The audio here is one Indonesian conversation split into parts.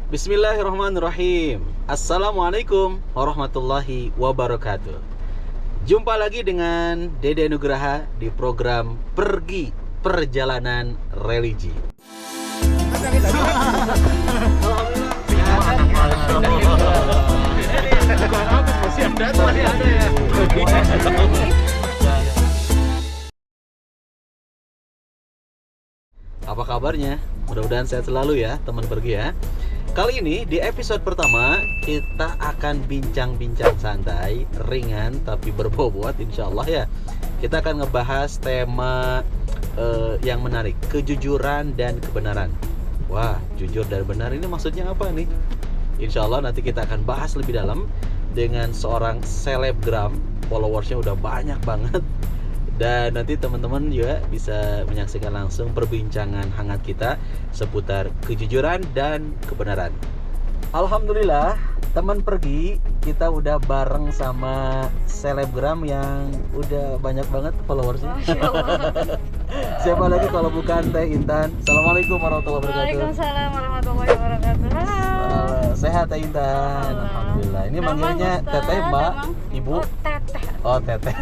Bismillahirrahmanirrahim. Assalamualaikum warahmatullahi wabarakatuh. Jumpa lagi dengan Dede Nugraha di program Pergi Perjalanan Religi. Apa kabarnya? Mudah-mudahan sehat selalu ya teman pergi ya. Kali ini di episode pertama kita akan bincang-bincang santai, ringan tapi berbobot insya Allah ya. Kita akan ngebahas tema yang menarik, kejujuran dan kebenaran. Wah, jujur dan benar ini maksudnya apa nih? Insya Allah nanti kita akan bahas lebih dalam dengan seorang selebgram, followersnya udah banyak banget. Dan nanti teman-teman juga bisa menyaksikan langsung perbincangan hangat kita seputar kejujuran dan kebenaran. Alhamdulillah, teman pergi kita udah bareng sama selebgram yang udah banyak banget followersnya. Siapa lagi kalau bukan Teh Intan. Assalamualaikum warahmatullahi wabarakatuh. Waalaikumsalam warahmatullahi wabarakatuh. Halo. Sehat Teh Intan. Alhamdulillah. Ini manggilnya Teteh, Mbak, Ibu. Oh, Teteh. Oh, Teteh.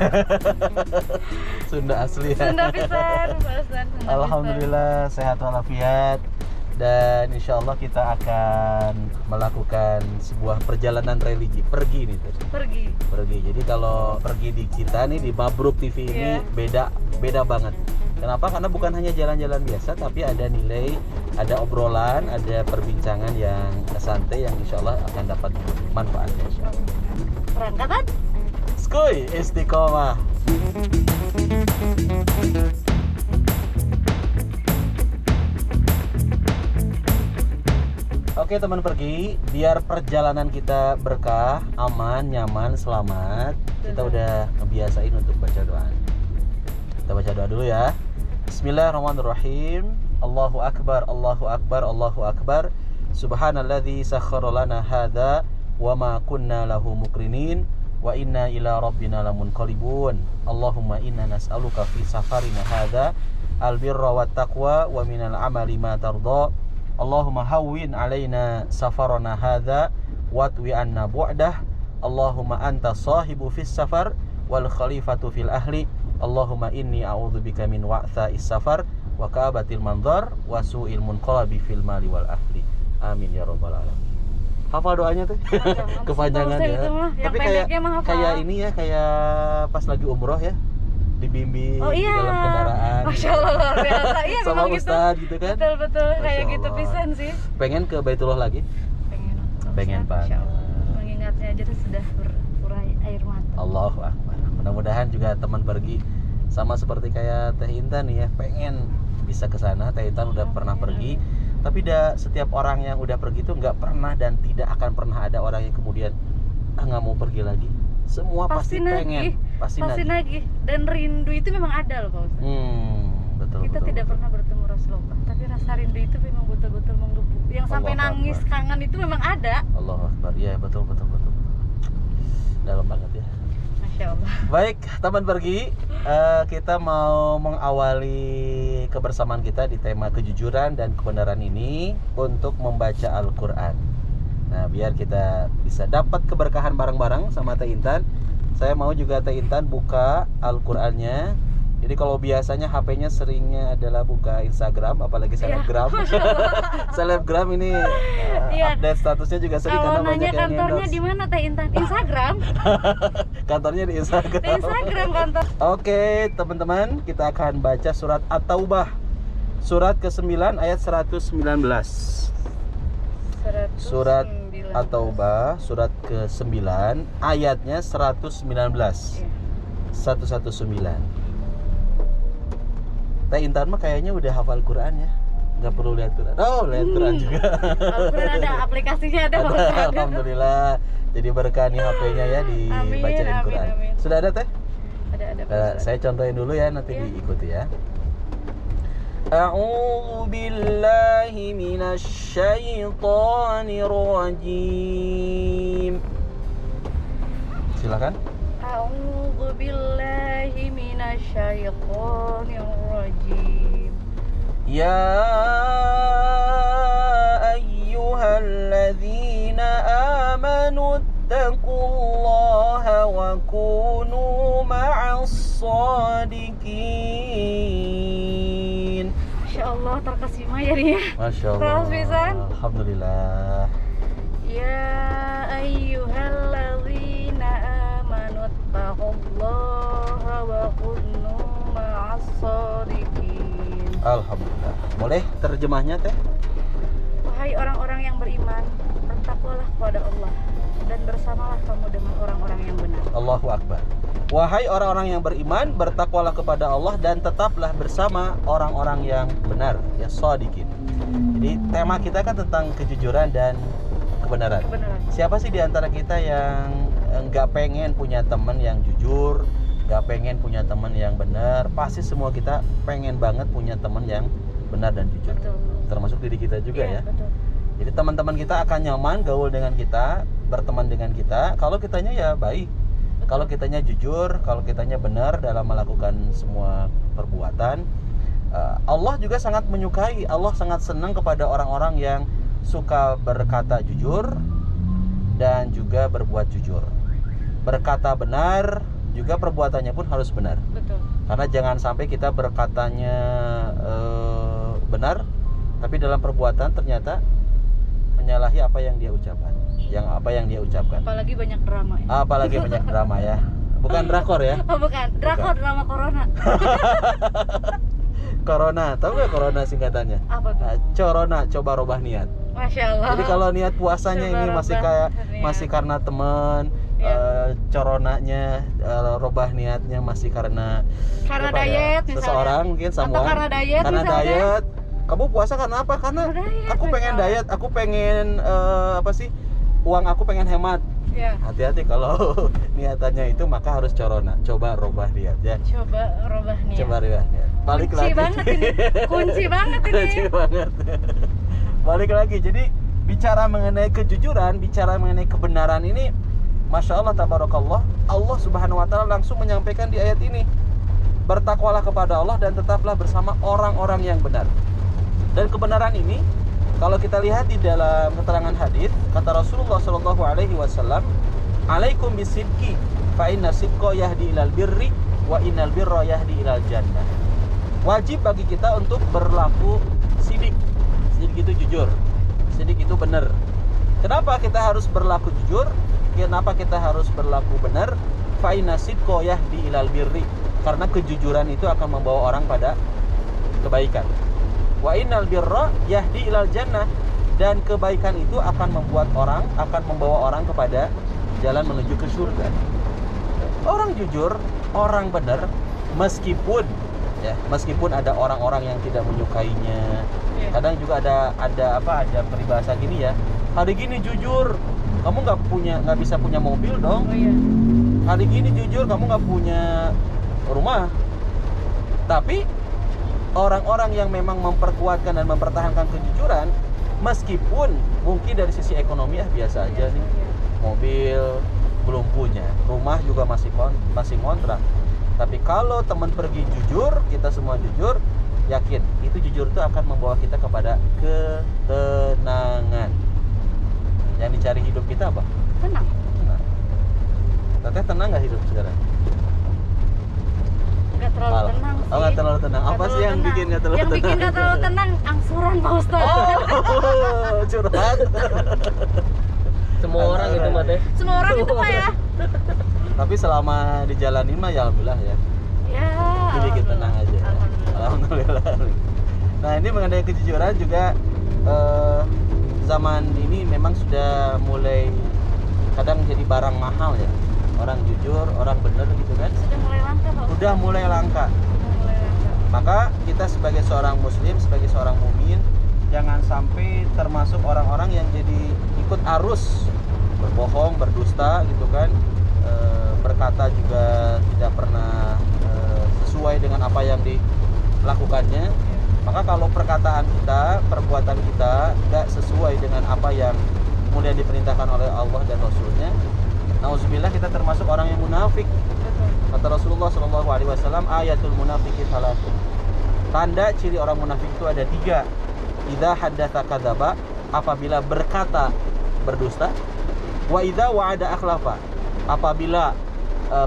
Sunda asli ya. Sunda pisan, Pak Ustaz. Alhamdulillah sehat walafiat. Dan insya Allah kita akan melakukan sebuah perjalanan religi. Pergi nih tuh. Pergi. Jadi kalau pergi di kita nih di Mabruk TV ini beda banget. Kenapa? Karena bukan hanya jalan-jalan biasa, tapi ada nilai, ada obrolan, ada perbincangan yang santai yang insya Allah akan dapat manfaatnya. Insya Allah. Berangkatan? Skuy istiqomah. Oke teman pergi, biar perjalanan kita berkah, aman, nyaman, selamat. Kita udah ngebiasain untuk baca doa. Kita baca doa dulu ya. Bismillahirrahmanirrahim. Allahu Akbar, Allahu Akbar, Allahu Akbar. Subhanalladzi sakhkhara lana hadza wa ma kunna lahu muqrinin wa inna ila rabbina lamunqalibun. Allahumma inna nas'aluka fi safarina hadza albirra wat taqwa wa minal amali ma tardha. Allahumma hawwin alaina safarana hadza watwi anna bu'dah. Allahumma anta sahibu fis safar wal khalifatu fil ahli. Allahumma inni a'udzubika min wa'tha'is safar wa ka'abatil manzar wa su'il munqalabi fil mali wal ahli. Amin ya rabbal alamin. Hafal doanya tuh. Kepanjangan ya. Tapi kayak ini ya, kayak pas lagi umroh ya. Dibimbing di dalam kendaraan. Masya Allah luar biasa. Iya sama memang Ustadz gitu kan. Betul kayak Masya gitu Allah. pisan sih. Pengen ke Baitullah lagi? Pengen Masya banget. Allah. Mengingatnya aja tuh sudah berurai air mata. Allahu Akbar. Mudah-mudahan juga teman pergi sama seperti kayak Teh Intan nih ya, pengen bisa ke sana. Teh Intan udah pernah pergi, tapi setiap orang yang udah pergi tuh nggak pernah dan tidak akan pernah ada orang yang kemudian nggak mau pergi lagi. Semua pasti pengen, pasti nagih. Dan rindu itu memang ada loh Pak Ustaz. Betul. Kita tidak pernah bertemu Rasulullah, tapi rasa rindu itu memang betul-betul menggebu. Yang sampai Allahu nangis, Akbar. kangen itu memang ada. Allahu Akbar. Iya, betul. Dalam banget ya. Masya Allah. Baik, teman pergi, kita mau mengawali kebersamaan kita di tema kejujuran dan kebenaran ini untuk membaca Al-Quran. Nah, biar kita bisa dapat keberkahan bareng-bareng sama Teh Intan, saya mau juga Teh Intan buka Al-Qurannya. Jadi kalau biasanya HP-nya seringnya adalah buka Instagram, apalagi selebgram. Selebgram ini update statusnya juga sering karena Kalau banyak nanya yang kantornya endorse. di mana Teh Intan? Instagram. Kantornya di Instagram. Di Instagram kantor. Oke, teman-teman, kita akan baca surat At-Taubah. Surat ke-9 ayat 119. Surat At-Taubah surat ke-9 ayatnya 119. 119. Teh Intan mah kayaknya udah hafal Quran ya. Nggak perlu lihat Quran. Oh, lihat Quran juga. Al-Quran ada aplikasinya ada. Alhamdulillah. Jadi berkah nih HP-nya ya dibacain Quran. Amin. Sudah ada Teh? Ada. Saya contohin dulu ya, nanti diikuti ya. A'udzu billahi minasy syaithanir rajim. Silakan. A'udzu billahi minasyaitonir rajim. Ya ayyuhal ayyuhalladzina amanu ittaqullaha wa kunu ma'as shadiqin. Masya Allah, terkesima ya Ria. Masya Allah. Terus pisan. Alhamdulillah. Ya ayyuhalladzina amanu taqullaha wa kunu ma'as shadiqin. Alhamdulillah. Boleh terjemahnya teh? Wahai orang-orang yang beriman, bertakwalah kepada Allah dan bersamalah kamu dengan orang-orang yang benar. Allahu Akbar. Wahai orang-orang yang beriman, bertakwalah kepada Allah dan tetaplah bersama orang-orang yang benar, ya shadiqin. Jadi tema kita kan tentang kejujuran dan kebenaran. Kebenaran. Siapa sih di antara kita yang nggak pengen punya teman yang jujur, nggak pengen punya teman yang benar? Pasti semua kita pengen banget punya teman yang benar dan jujur. Betul. Termasuk diri kita juga ya. Betul. Jadi teman-teman kita akan nyaman gaul dengan kita, berteman dengan kita kalau kitanya ya baik. Kalau kitanya jujur, kalau kitanya benar dalam melakukan semua perbuatan. Allah juga sangat menyukai, Allah sangat senang kepada orang-orang yang suka berkata jujur dan juga berbuat jujur. Berkata benar, juga perbuatannya pun harus benar. Betul. Karena jangan sampai kita berkatanya benar, tapi dalam perbuatan ternyata menyalahi apa yang dia ucapkan. Apalagi banyak drama ya. Apalagi banyak drama ya. Bukan drakor ya. Oh bukan, drakor drama corona. Corona, tahu nggak corona singkatannya? Apa tuh? Corona, coba robah niat. Masya Allah. Jadi kalau niat puasanya Coba ini masih robah kayak niat. masih karena teman, Iya. coronanya, robah niatnya masih karena Karena apa ya, diet misalnya. seseorang mungkin Atau someone. karena diet Karena misalnya. diet. Kamu puasa karena apa? Karena Karena diet, aku pengen misalnya. diet, aku pengen apa sih? Uang aku pengen hemat. Ya. Hati-hati kalau niatannya itu maka harus corona. Coba robah niat ya. Coba robah niat. Coba robah niat. Balik Kunci lagi. banget ini. Kunci banget ini. Kunci banget. Balik lagi. Jadi bicara mengenai kejujuran, bicara mengenai kebenaran ini, Masya Allah, tabarakallah, Allah Subhanahu Wa Taala langsung menyampaikan di ayat ini, bertakwalah kepada Allah dan tetaplah bersama orang-orang yang benar. Dan kebenaran ini, kalau kita lihat di dalam keterangan hadis, kata Rasulullah Shallallahu Alaihi Wasallam, alaikum bisidqi, fa inna sidqa yahdi ilal birri, wa innal birra yahdi ilal jannah. Wajib bagi kita untuk berlaku sidik. Sidik itu jujur, sidik itu benar. Kenapa kita harus berlaku jujur? Kenapa kita harus berlaku benar? Fa inna sidqa yahdi ilal birri. Karena kejujuran itu akan membawa orang pada kebaikan. Wa innal birra yahdi ilal jannah, dan kebaikan itu akan membawa orang kepada jalan menuju ke surga. Orang jujur, orang benar, meskipun ada orang-orang yang tidak menyukainya. Kadang juga ada peribahasa gini ya. Hari gini jujur, kamu nggak bisa punya mobil dong. Oh iya. Hari gini jujur, kamu nggak punya rumah. Tapi orang-orang yang memang memperkuatkan dan mempertahankan kejujuran, meskipun mungkin dari sisi ekonomi biasa aja nih, mobil belum punya, rumah juga masih kontrak. Tapi kalau teman pergi jujur, kita semua jujur, yakin itu jujur itu akan membawa kita kepada ketenangan. Yang dicari hidup kita apa? Tenang. Teteh tenang nggak hidup sekarang? Gak terlalu tenang sih. Oh, nggak terlalu tenang. Apa sih yang bikin nggak terlalu tenang? Yang bikin nggak terlalu tenang, angsuran Pak Ustadz. Oh, curhat. Semua orang itu mah teh. Semua orang itu Pak ya. Tapi selama dijalanin mah ya alhamdulillah ya. Ya. Dibikin tenang aja. Alhamdulillah. Nah, ini mengenai kejujuran juga zaman ini memang sudah mulai kadang jadi barang mahal ya. Orang jujur, orang benar gitu kan. Sudah mulai langka Pak Ustadz. Udah mulai langka. Maka kita sebagai seorang muslim, sebagai seorang mukmin, jangan sampai termasuk orang-orang yang jadi ikut arus berbohong, berdusta gitu kan, berkata juga tidak pernah sesuai dengan apa yang dilakukannya. Maka kalau perkataan kita, perbuatan kita tidak sesuai dengan apa yang kemudian diperintahkan oleh Allah dan Rasulnya, nauzubillah, kita termasuk orang yang munafik. Kata Rasulullah SAW, ayatul munafiqi salatun. Tanda ciri orang munafik itu ada 3. Idza haddatsa kadzaba, apabila berkata berdusta. Wa idza wa'ada akhlafa, apabila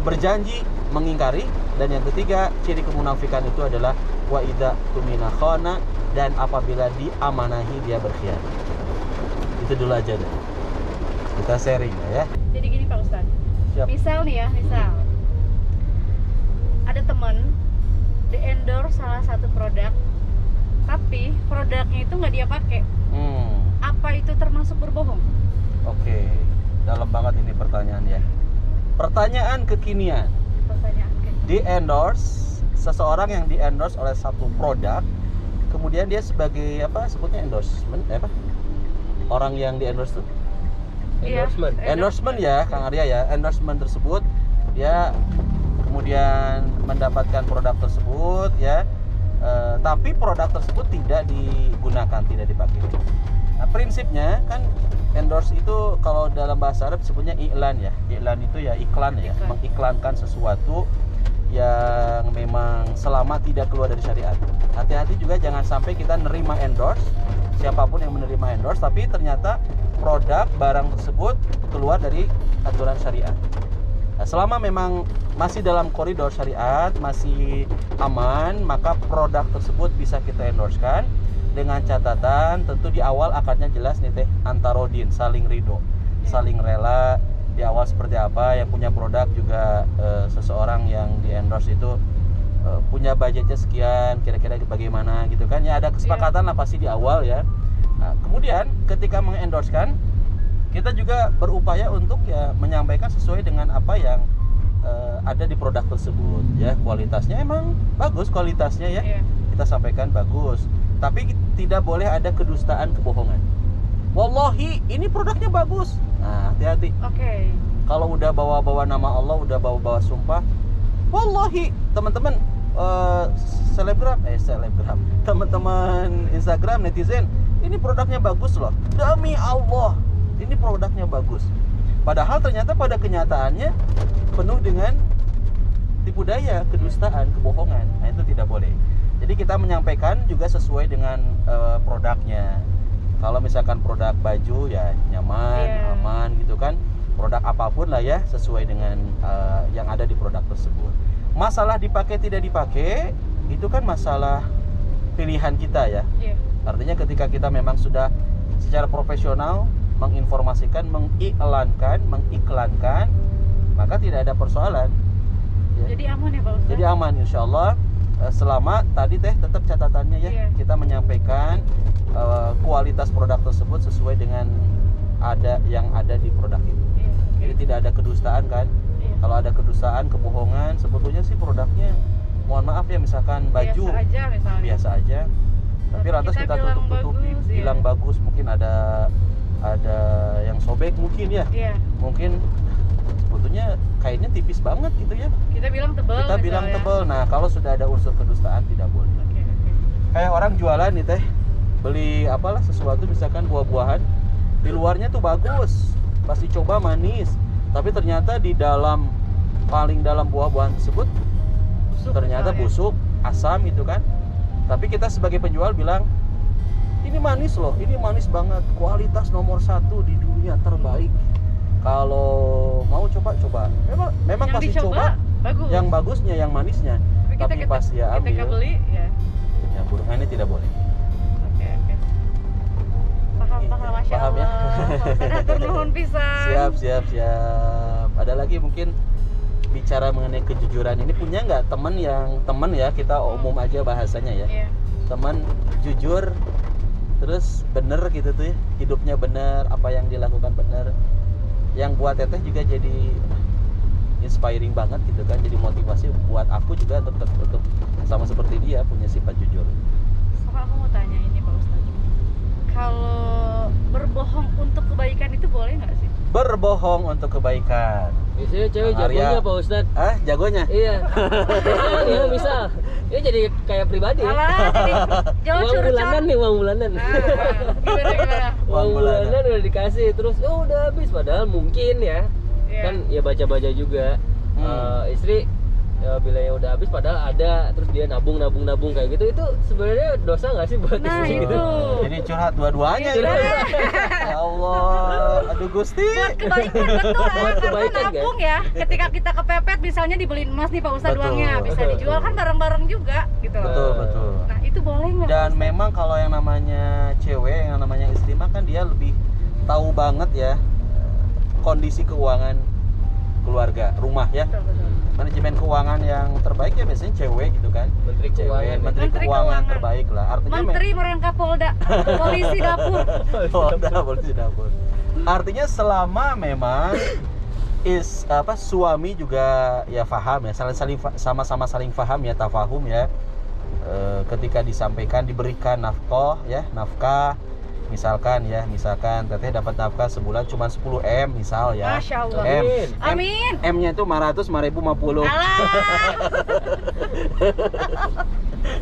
berjanji mengingkari. Dan yang ketiga, ciri kemunafikan itu adalah wa idza tumina khana, dan apabila diamanahi dia berkhianat. Itu dulu aja deh. Kita sharing ya. Jadi gini Pak Ustadz. Siap. Misal nih ya, misal ada temen di endorse salah satu produk, tapi produknya itu nggak dia pakai. Apa itu termasuk berbohong? Oke, dalam banget ini pertanyaan ya. Pertanyaan kekinian. Pertanyaan Di endorse, seseorang yang di endorse oleh satu produk, kemudian dia sebagai apa sebutnya endorsement, apa? Orang yang di endorse tuh endorsement ya, Kang Arya ya. Endorsement tersebut dia kemudian mendapatkan produk tersebut ya, tapi produk tersebut tidak digunakan, tidak dipakai. Nah, prinsipnya kan endorse itu kalau dalam bahasa Arab sebutnya iklan ya. Iklan itu ya iklan ya, mengiklankan sesuatu yang memang selama tidak keluar dari syariat. Hati-hati juga jangan sampai kita nerima endorse, siapapun yang menerima endorse, tapi ternyata produk barang tersebut keluar dari aturan syariat. Nah, selama memang masih dalam koridor syariat, masih aman, maka produk tersebut bisa kita endorsekan dengan catatan tentu di awal akadnya jelas nih teh, antarodin, saling ridho, saling rela. Di awal seperti apa, yang punya produk juga seseorang yang di endorse itu punya budgetnya sekian, kira-kira bagaimana gitu kan ya, ada kesepakatan lah pasti di awal ya. Nah, kemudian ketika mengendorsekan, kita juga berupaya untuk ya menyampaikan sesuai dengan apa yang ada di produk tersebut ya. Kualitasnya emang bagus, kualitasnya ya, kita sampaikan bagus, tapi tidak boleh ada kedustaan, kebohongan. Wallahi ini produknya bagus. Nah, hati-hati. Oke. Kalau udah bawa-bawa nama Allah, udah bawa-bawa sumpah, wallahi teman-teman selebgram, teman-teman Instagram, netizen, ini produknya bagus loh. Demi Allah, ini produknya bagus. Padahal ternyata pada kenyataannya penuh dengan tipu daya, kedustaan, kebohongan. Nah, itu tidak boleh. Jadi kita menyampaikan juga sesuai dengan produknya. Kalau misalkan produk baju ya nyaman, aman gitu kan. Produk apapun lah ya, sesuai dengan yang ada di produk tersebut. Masalah dipakai tidak dipakai itu kan masalah pilihan kita ya. Artinya ketika kita memang sudah secara profesional menginformasikan, mengiklankan, maka tidak ada persoalan ya. Jadi aman ya Pak Ustadz? Jadi aman insya Allah. Selama tadi teh tetap catatannya ya, kita menyampaikan kualitas produk tersebut sesuai dengan yang ada di produk itu. Jadi tidak ada kedustaan kan. Kalau ada kedustaan, kebohongan, sebetulnya sih produknya mohon maaf ya, misalkan baju biasa aja, tapi lantas kita tutup-tutupi, bilang bagus, mungkin ada yang sobek mungkin ya. Mungkin sebetulnya kainnya tipis banget gitu ya. Kita bilang tebal. Nah, kalau sudah ada unsur kedustaan tidak boleh. Kayak orang jualan nih teh, beli apalah sesuatu misalkan buah-buahan, di luarnya tuh bagus, pas dicoba manis, tapi ternyata di dalam, paling dalam buah-buahan tersebut ternyata busuk, asam gitu kan. Tapi kita sebagai penjual bilang, ini manis loh, ini manis banget, kualitas nomor 1 di dunia, terbaik. Kalau mau coba. Memang pasti coba bagus. Yang bagusnya, yang manisnya. Tapi pas ya ambil. Ketika beli ya. Ya burung ini tidak boleh. Oke. Paham Masya Allah. Ya? Nuhun pisan. Siap. Ada lagi mungkin bicara mengenai kejujuran ini, punya nggak teman ya, kita umum aja bahasanya ya. Teman jujur, terus bener gitu tuh ya, hidupnya bener, apa yang dilakukan bener, yang buat teteh juga jadi inspiring banget gitu kan, jadi motivasi buat aku juga untuk sama seperti dia punya sifat jujur. Sama aku mau tanya ini Pak Ustadz, kalau berbohong untuk kebaikan itu boleh nggak sih? Berbohong untuk kebaikan. Biasanya cewek jagonya Pak Ustadz. Jagonya? Iya. Iya misal. Ya jadi kayak pribadi. Uang bulanan nih, uang bulanan. Gimana? Uang bulanan udah dikasih, terus udah habis, padahal mungkin ya. Kan ya baca-baca juga. Istri ya bilangnya udah habis padahal ada, terus dia nabung kayak gitu, itu sebenarnya dosa nggak sih buat istri gitu? Jadi curhat dua-duanya gitu. Ya Allah, Atuh Gusti. Buat kebaikan betul ya, Buat karena kebaikan, nabung ya. Ketika kita kepepet misalnya dibeliin emas nih Pak Ustadz Betul. uangnya, bisa dijual kan bareng-bareng juga gitu loh. Betul, betul. Nah, itu boleh nggak? Dan Pak Ustadz? memang kalau yang namanya cewek, yang namanya istri mah kan dia lebih tahu banget ya kondisi keuangan keluarga, rumah ya. Betul, betul. Manajemen keuangan yang terbaik ya biasanya cewek gitu kan. Menteri Cewek, Keuangan. menteri Menteri keuangan Keuangan. terbaik lah. Artinya Menteri merangkap Polda, polisi dapur. polisi dapur. Artinya selama memang suami juga ya paham ya, sama-sama saling paham ya, tafahum ya. Ketika disampaikan diberikan nafkah misalkan teteh dapat nafkah sebulan cuma 10 M misal ya. Masya Allah. Amin. Amin. M-nya itu 500, 5.050. Alah.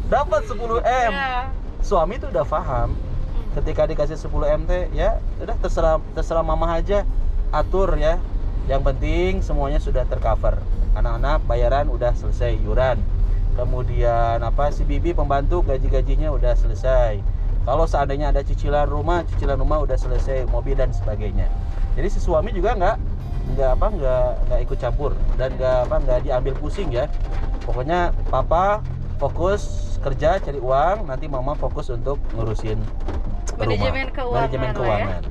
Dapat 10 M. Ya. Suami itu udah paham. Ketika dikasih 10 M teh ya udah terserah mama aja, atur ya. Yang penting semuanya sudah tercover. Anak-anak bayaran udah selesai, iuran. Kemudian si bibi pembantu gaji-gajinya udah selesai. Kalau seandainya ada cicilan rumah udah selesai, mobil dan sebagainya. Jadi si suami juga nggak ikut campur dan nggak diambil pusing ya. Pokoknya papa fokus kerja cari uang, nanti mama fokus untuk ngurusin Manajemen rumah. keuangan Manajemen lah keuangan.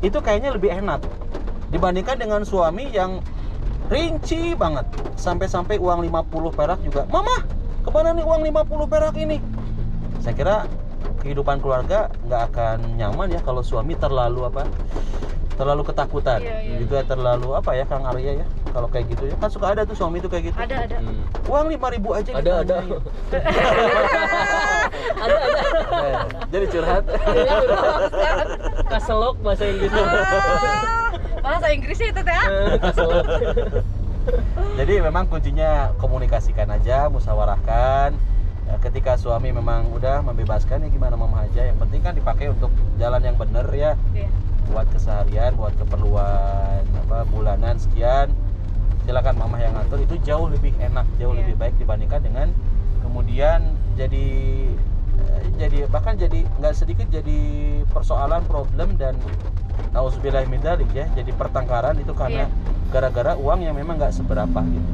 Itu kayaknya lebih enak dibandingkan dengan suami yang rinci banget. Sampai-sampai uang 50 perak juga. Mama, kemana nih uang 50 perak ini? Saya kira kehidupan keluarga nggak akan nyaman ya kalau suami terlalu ketakutan. Iya. Juga terlalu Kang Arya ya, kalau kayak gitu ya kan suka ada tuh suami tuh kayak gitu. Ada. Uang 5.000 aja Ada. ditanyain. Ada. Jadi curhat. Kaselok bahasa Inggrisnya. Bahasa Inggrisnya itu teh. Kaselok. Jadi memang kuncinya komunikasikan aja, musyawarahkan. Ya, ketika suami memang udah membebaskan ya gimana mama aja. Yang penting kan dipakai untuk jalan yang bener ya. Iya. Buat keseharian, buat keperluan bulanan sekian. Silakan mama yang ngatur, itu jauh lebih enak, jauh Iya. lebih baik dibandingkan dengan kemudian jadi nggak sedikit jadi persoalan, problem dan nauzubillah min dzalik ya, jadi pertengkaran itu karena gara-gara uang yang memang nggak seberapa gitu.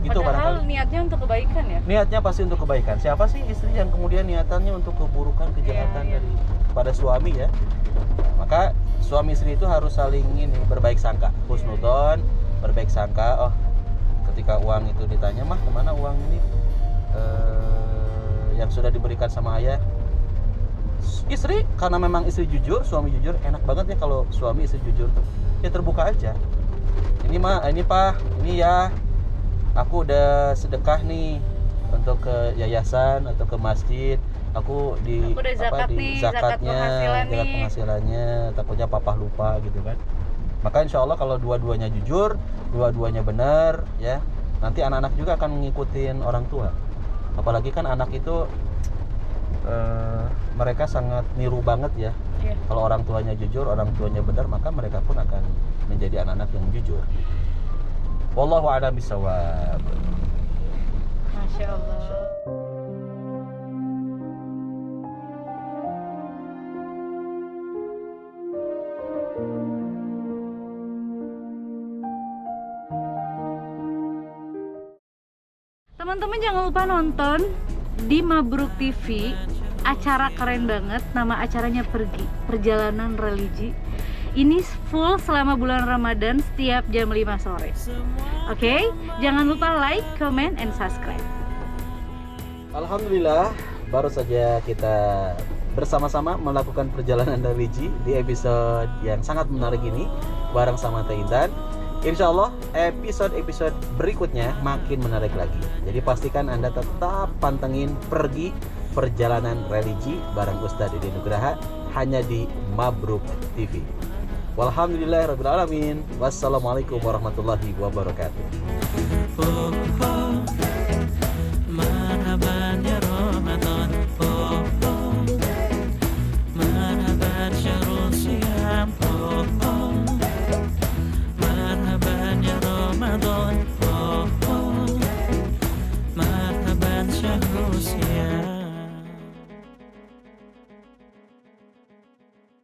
Itu Padahal barangkali niatnya untuk kebaikan ya. niatnya pasti untuk kebaikan. Siapa sih istri yang kemudian niatannya untuk keburukan, kejahatan Iya. pada suami ya? Maka suami istri itu harus saling berbaik sangka, husnudzon, berbaik sangka. Oh, ketika uang itu ditanya, mah kemana uang ini yang sudah diberikan sama ayah? Istri, karena memang istri jujur, suami jujur, enak banget ya kalau suami istri jujur tuh. Ya terbuka aja. Ini Pak, ini ya. Aku udah sedekah nih untuk ke yayasan atau ke masjid. Aku udah zakat nih, zakat penghasilannya. Takutnya papa lupa gitu kan. Maka insya Allah kalau dua-duanya jujur, dua-duanya benar, ya nanti anak-anak juga akan ngikutin orang tua. Apalagi kan anak itu mereka sangat niru banget ya. Iya. Kalau orang tuanya jujur, orang tuanya benar, maka mereka pun akan menjadi anak-anak yang jujur. Wallahu a'lam bishawab. Masya Allah. Teman-teman jangan lupa nonton di Mabruk TV, acara keren banget, nama acaranya Perjalanan Religi. Ini full selama bulan Ramadan setiap jam 5 sore. Oke, jangan lupa like, comment, and subscribe. Alhamdulillah, baru saja kita bersama-sama melakukan perjalanan religi di episode yang sangat menarik ini bareng sama Teh Intan. Insya Allah episode-episode berikutnya makin menarik lagi. Jadi pastikan Anda tetap pantengin perjalanan religi bareng Ustadz Dede Nugraha hanya di Mabruk TV. Walhamdulillahirabbil alamin. Wassalamualaikum warahmatullahi wabarakatuh.